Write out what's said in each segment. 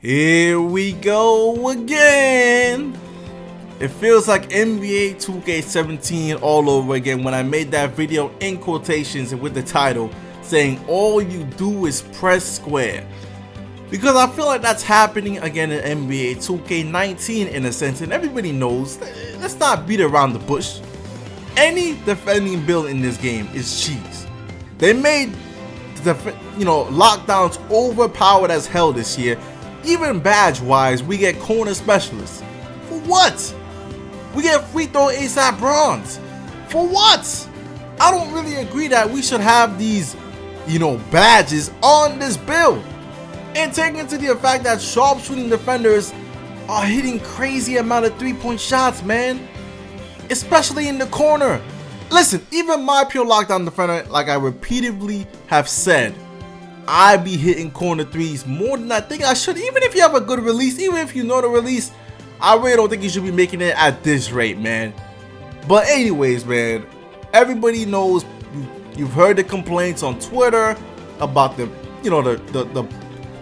Here we go again. It feels like NBA 2K17 all over again when I made that video in quotations and with the title saying all you do is press square. Because I feel like that's happening again in NBA 2K19 in a sense, and everybody knows, let's not beat around the bush. Any defending build in this game is cheese. They made the lockdowns overpowered as hell this year. Even badge wise, we get corner specialists. For what? We get free throw ASAP bronze. For what? I don't really agree that we should have these, badges on this build. And taking into the fact that sharpshooting defenders are hitting crazy amount of 3-point shots, man. Especially in the corner. Listen, even my pure lockdown defender, like I repeatedly have said, I be hitting corner threes more than I think I should. Even if you have a good release, even if you know the release, I really don't think you should be making it at this rate, man. But anyways, man, everybody knows, you've heard the complaints on Twitter about the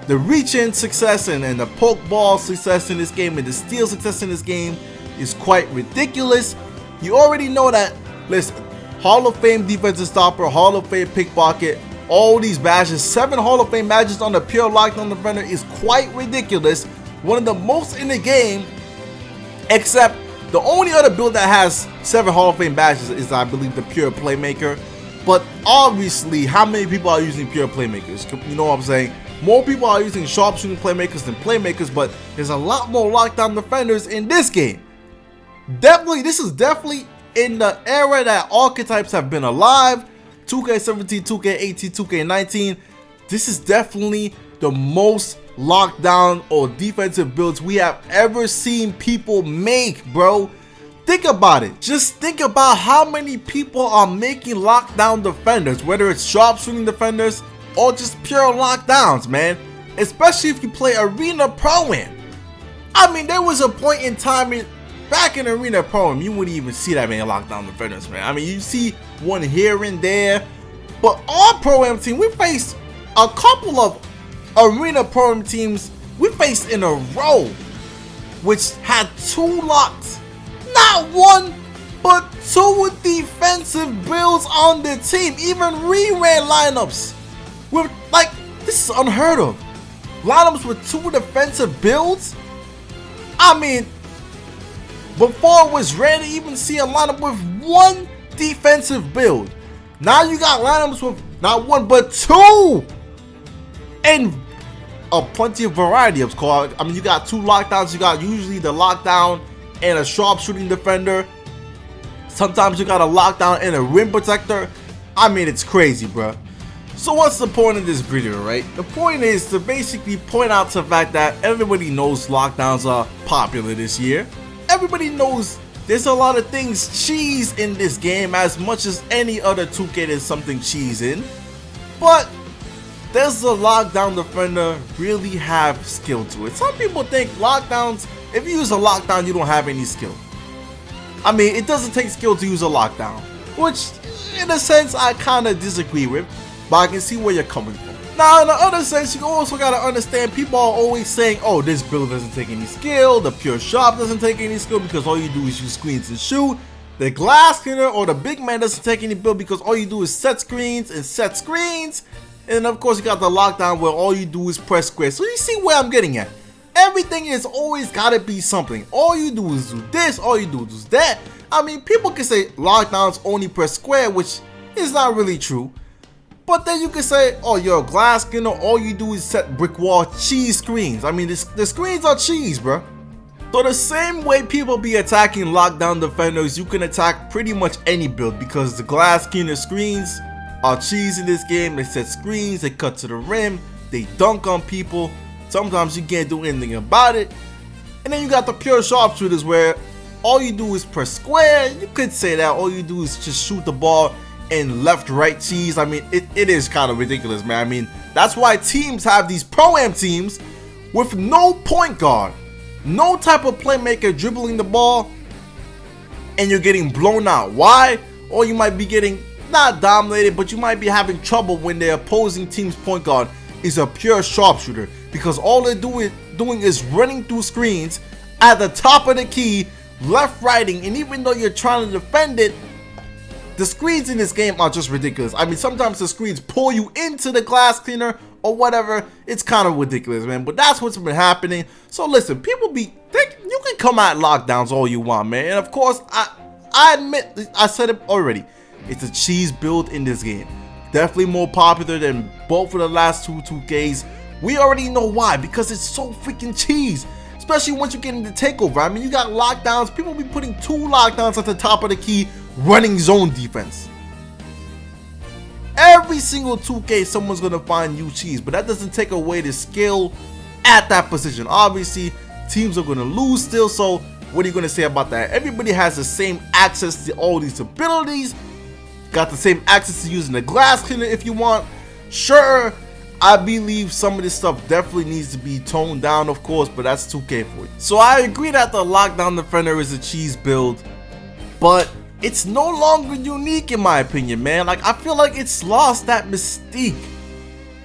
reach-in success and the poke ball success in this game and the steal success in this game is quite ridiculous. You already know that. Listen, Hall of Fame defensive stopper, Hall of Fame pickpocket, all these badges, 7 Hall of Fame badges on the pure lockdown defender is quite ridiculous. One of the most in the game, except the only other build that has 7 Hall of Fame badges is, I believe, the pure playmaker. But obviously, how many people are using pure playmakers? You know what I'm saying? More people are using sharpshooting playmakers than playmakers, but there's a lot more lockdown defenders in this game. This is definitely in the era that archetypes have been alive. 2K17, 2K18, 2K19. This is definitely the most lockdown or defensive builds we have ever seen people make, bro. Think about it. Just think about how many people are making lockdown defenders, whether it's sharpshooting defenders or just pure lockdowns, man. Especially if you play Arena Pro-Am. I mean, there was a point in time back in Arena Pro-Am, you wouldn't even see that many lockdown defenders, man. I mean, you see one here and there. But our Pro-Am team, we faced a couple of Arena Pro-Am teams we faced in a row, which had 2 locks. Not 1, but 2 defensive builds on the team. Even reran lineups. With, this is unheard of. Lineups with 2 defensive builds? I mean, before it was rare to even see a lineup with 1 defensive build. Now you got lineups with not 1 but 2. And plenty of variety of course. I mean, you got 2 lockdowns. You got usually the lockdown and a sharpshooting defender. Sometimes you got a lockdown and a rim protector. I mean, it's crazy, bro. So what's the point of this video, right? The point is to basically point out the fact that everybody knows lockdowns are popular this year. Everybody knows there's a lot of things cheese in this game, as much as any other 2K there's something cheese in. But does the lockdown defender really have skill to it? Some people think lockdowns, if you use a lockdown, you don't have any skill. I mean, it doesn't take skill to use a lockdown, which in a sense I kind of disagree with, but I can see where you're coming from. Now, in the other sense, you also gotta understand, people are always saying, oh, this build doesn't take any skill, the pure sharp doesn't take any skill because all you do is use screens and shoot. The glass cleaner or the big man doesn't take any build because all you do is set screens and set screens. And of course, you got the lockdown where all you do is press square. So you see where I'm getting at. Everything is always gotta be something. All you do is do this, all you do is that. I mean, people can say lockdowns only press square, which is not really true. But then you can say, oh, you're a glass skinner, all you do is set brick wall cheese screens. I mean, the screens are cheese, bro. So the same way people be attacking lockdown defenders, you can attack pretty much any build because the glass skinner screens are cheese in this game. They set screens, they cut to the rim, they dunk on people. Sometimes you can't do anything about it. And then you got the pure sharpshooters where all you do is press square. You could say that all you do is just shoot the ball and left right cheese. I mean, it is kind of ridiculous, man. I mean, that's why teams have these Pro-Am teams with no point guard, no type of playmaker dribbling the ball, and you're getting blown out. Why? Or you might be getting not dominated, but you might be having trouble when the opposing team's point guard is a pure sharpshooter, because all they're doing is running through screens at the top of the key, left, righting, and even though you're trying to defend it, the screens in this game are just ridiculous. I mean, sometimes the screens pull you into the glass cleaner or whatever. It's kind of ridiculous, man. But that's what's been happening. So listen, people you can come at lockdowns all you want, man. And of course, I admit, I said it already. It's a cheese build in this game. Definitely more popular than both of the last two 2Ks. We already know why, because it's so freaking cheese. Especially once you get into takeover. I mean, you got lockdowns. People be putting 2 lockdowns at the top of the key, running zone defense. Every single 2K, someone's gonna find you cheese, but that doesn't take away the skill at that position. Obviously, teams are gonna lose still, so what are you gonna say about that? Everybody has the same access to all these abilities, got the same access to using the glass cleaner if you want. Sure, I believe some of this stuff definitely needs to be toned down, of course, but that's 2K for you. So I agree that the lockdown defender is a cheese build, but it's no longer unique in my opinion, man. Like, I feel like it's lost that mystique,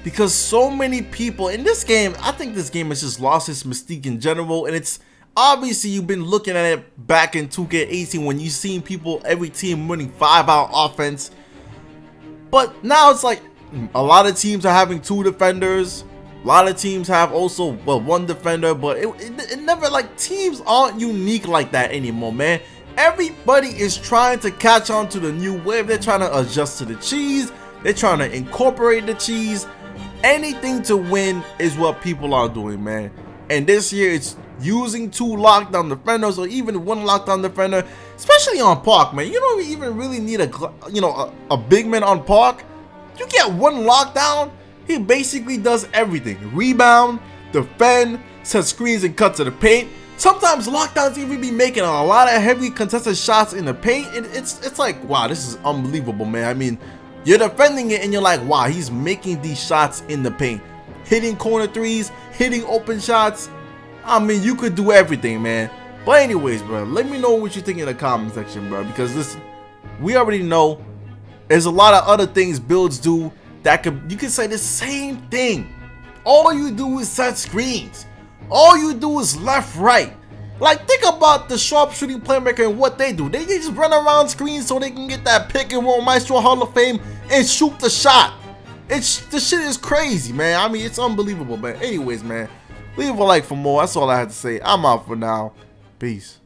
because so many people in this game, I think this game has just lost its mystique in general. And it's obviously, you've been looking at it back in 2K18 when you seen people, every team running 5-out offense, but now it's like a lot of teams are having 2 defenders. A lot of teams have also, well, 1 defender, but it never, like, teams aren't unique like that anymore, man. Everybody is trying to catch on to the new wave. They're trying to adjust to the cheese. They're trying to incorporate the cheese. Anything to win is what people are doing, man. And this year, it's using 2 lockdown defenders or even 1 lockdown defender, especially on Park, man. You don't even really need a big man on Park. You get 1 lockdown, he basically does everything. Rebound, defend, set screens and cut to the paint. Sometimes lockdowns even be making a lot of heavy contested shots in the paint. It's like, wow, this is unbelievable, man. I mean, you're defending it and you're like, wow, he's making these shots in the paint. Hitting corner threes, hitting open shots. I mean, you could do everything, man. But anyways, bro, let me know what you think in the comment section, bro. Because listen, we already know there's a lot of other things builds do that you can say the same thing. All you do is set screens. All you do is left, right. Like, think about the sharpshooting playmaker and what they do. They just run around screens so they can get that pick and roll Maestro Hall of Fame and shoot the shot. The shit is crazy, man. I mean, it's unbelievable, man. Anyways, man, leave a like for more. That's all I had to say. I'm out for now. Peace.